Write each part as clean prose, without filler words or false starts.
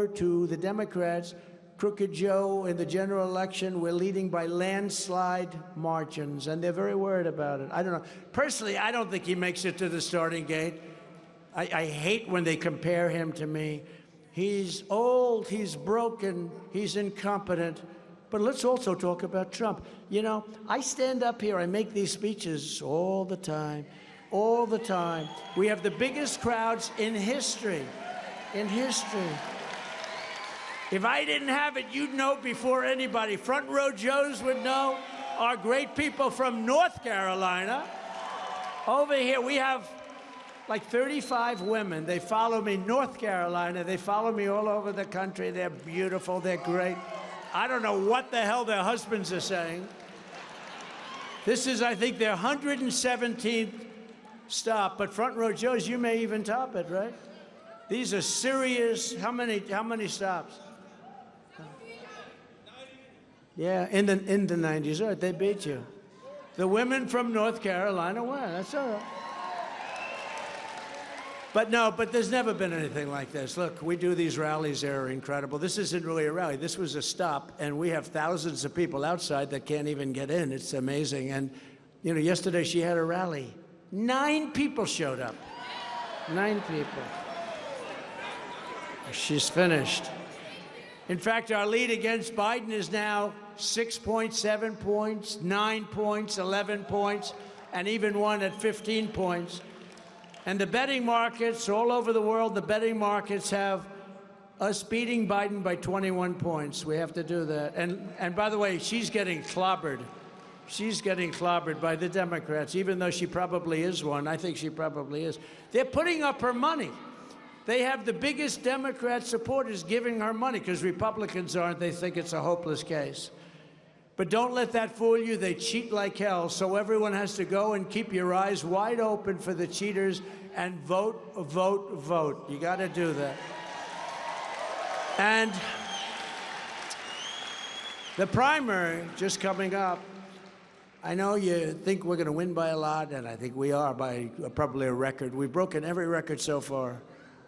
over to the Democrats. Crooked Joe in the general election, we're leading by landslide margins, and they're very worried about it. I don't know. Personally, I don't think he makes it to the starting gate. I hate when they compare him to me. He's old, he's broken, he's incompetent. But let's also talk about Trump. You know, I stand up here, I make these speeches all the time, all the time. We have the biggest crowds in history, If I didn't have it, you'd know before anybody. Front Row Joes would know. Our great people from North Carolina. Over here, we have like 35 women. They follow me, North Carolina. They follow me all over the country. They're beautiful. They're great. I don't know what the hell their husbands are saying. This is, I think, their 117th stop. But Front Row Joes, you may even top it, right? These are serious. How many stops? Yeah, in the 90s. All right, they beat you. The women from North Carolina won. That's all right. But there's never been anything like this. Look, we do these rallies. They're incredible. This isn't really a rally. This was a stop, and we have thousands of people outside that can't even get in. It's amazing. And, you know, yesterday she had a rally. 9 people showed up. 9 people. She's finished. In fact, our lead against Biden is now 6 points, 7 points, 9 points, 11 points, and even one at 15 points. And the betting markets all over the world, the betting markets have us beating Biden by 21 points. We have to do that. And by the way, she's getting clobbered. She's getting clobbered by the Democrats, even though she probably is one. I think she probably is. They're putting up her money. They have the biggest Democrat supporters giving her money because Republicans aren't. They think it's a hopeless case. But don't let that fool you. They cheat like hell. So everyone has to go and keep your eyes wide open for the cheaters and vote, vote, vote. You got to do that. And the primary just coming up. I know you think we're going to win by a lot, and I think we are by probably a record. We've broken every record so far.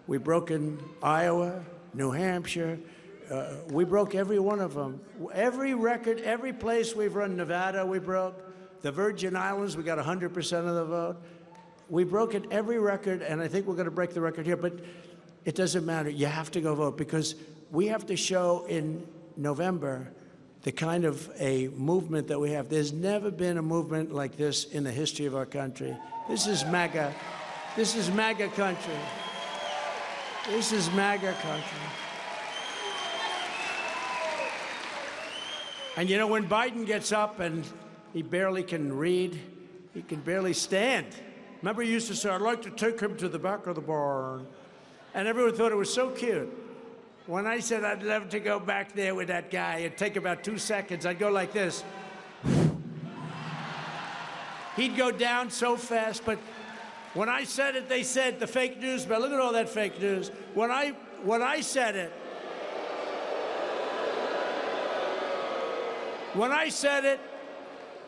We've broken Iowa, New Hampshire. We broke every one of them. Every record, every place we've run. Nevada, we broke. The Virgin Islands, we got 100% of the vote. We've broken every record, and I think we're going to break the record here. But it doesn't matter. You have to go vote because we have to show in November the kind of a movement that we have. There's never been a movement like this in the history of our country. This is MAGA. This is MAGA country. This is MAGA country. And you know, when Biden gets up and he barely can read, he can barely stand. Remember, he used to say, I'd like to take him to the back of the barn. And everyone thought it was so cute. When I said I'd love to go back there with that guy, it'd take about 2 seconds. I'd go like this. He'd go down so fast, but when I said it, they said the fake news, but look at all that fake news. When I said it,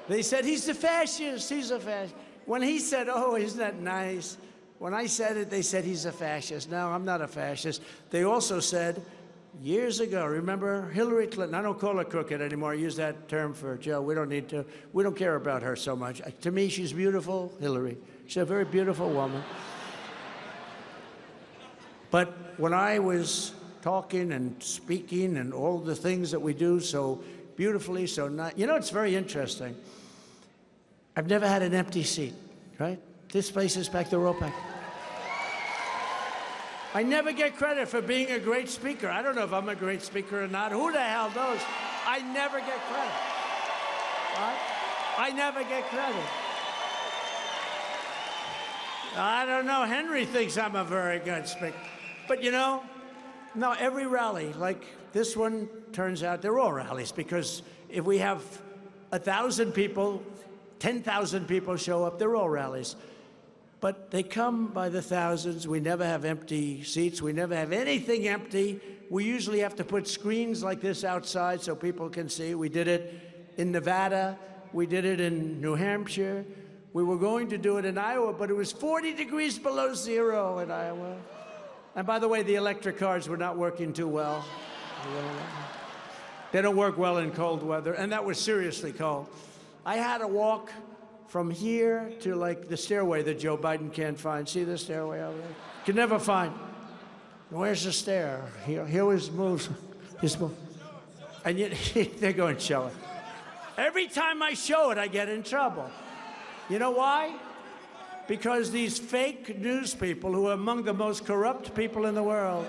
they said, he's a fascist, he's a fascist. When he said, oh, isn't that nice? When I said it, they said he's a fascist. No, I'm not a fascist. They also said, years ago, remember Hillary Clinton? I don't call her crooked anymore. I use that term for Joe. We don't need to. We don't care about her so much. To me, she's beautiful, Hillary. She's a very beautiful woman. But when I was talking and speaking and all the things that we do so beautifully, so not, you know, it's very interesting. I've never had an empty seat, right? This place is packed, they're all packed. I never get credit for being a great speaker. I don't know if I'm a great speaker or not. Who the hell knows? I never get credit. Right? I never get credit. I don't know. Henry thinks I'm a very good speaker. But you know, no, every rally, like this one, turns out they're all rallies because if we have 1,000 people, 10,000 people show up, they're all rallies. But they come by the thousands. We never have empty seats. We never have anything empty. We usually have to put screens like this outside so people can see. We did it in Nevada. We did it in New Hampshire. We were going to do it in Iowa, but it was 40 degrees below zero in Iowa. And by the way, the electric cars were not working too well. They don't work well in cold weather, and that was seriously cold. I had to walk from here to like the stairway that Joe Biden can't find. See the stairway over there? Can never find. Where's the stair? Here was moves. And yet they're going to show it. Every time I show it, I get in trouble. You know why? Because these fake news people who are among the most corrupt people in the world.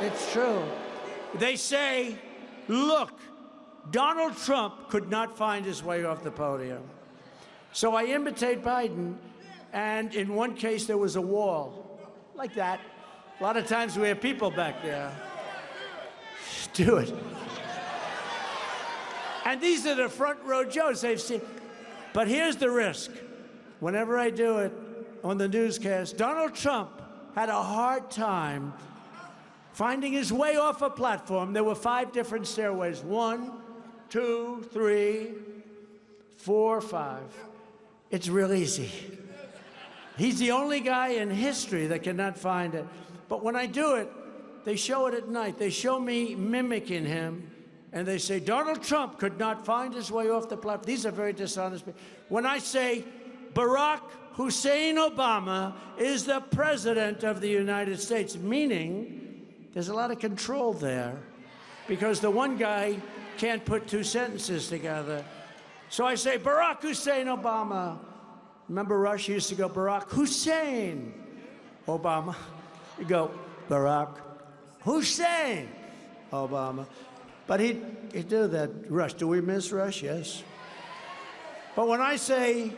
It's true. They say, look, Donald Trump could not find his way off the podium. So I imitate Biden, and in one case there was a wall, like that. A lot of times we have people back there. Do it. And these are the front row Joes they've seen. But here's the risk. Whenever I do it on the newscast, Donald Trump had a hard time finding his way off a platform. There were 5 different stairways. 1, 2, 3, 4, 5. It's real easy. He's the only guy in history that cannot find it. But when I do it, they show it at night. They show me mimicking him, and they say, Donald Trump could not find his way off the platform. These are very dishonest people. When I say, Barack Hussein Obama is the president of the United States, meaning there's a lot of control there, because the one guy can't put 2 sentences together. So I say, Barack Hussein Obama. Remember Rush used to go, Barack Hussein Obama. You go, Barack Hussein Obama. But he'd do that. Rush, do we miss Rush? Yes. But when I say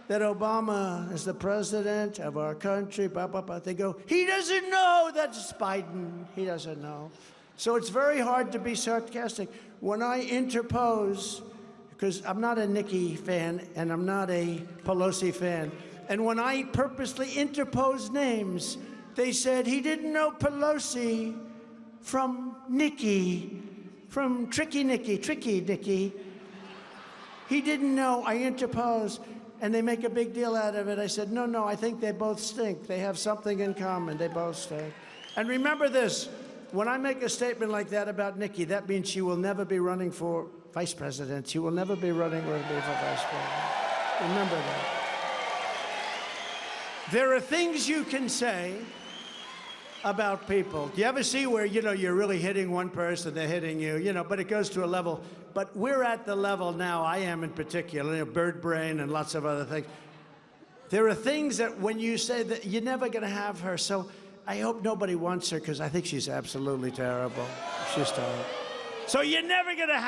that Obama is the president of our country, blah, blah, blah, they go, he doesn't know that's Biden. He doesn't know. So it's very hard to be sarcastic. When I interpose, because I'm not a Nikki fan and I'm not a Pelosi fan, and when I purposely interpose names, they said he didn't know Pelosi from Nikki, from Tricky Nikki. He didn't know. I interpose, and they make a big deal out of it. I said, no, I think they both stink. They have something in common. They both stink. And remember this, when I make a statement like that about Nikki, that means she will never be running for vice president. She will never be running for vice president. Remember that. There are things you can say about people. Do you ever see where, you're really hitting one person, they're hitting you, but it goes to a level. But we're at the level now, I am in particular, bird brain and lots of other things. There are things that when you say that you're never going to have her, so I hope nobody wants her, because I think she's absolutely terrible. She's terrible. So you're never going to have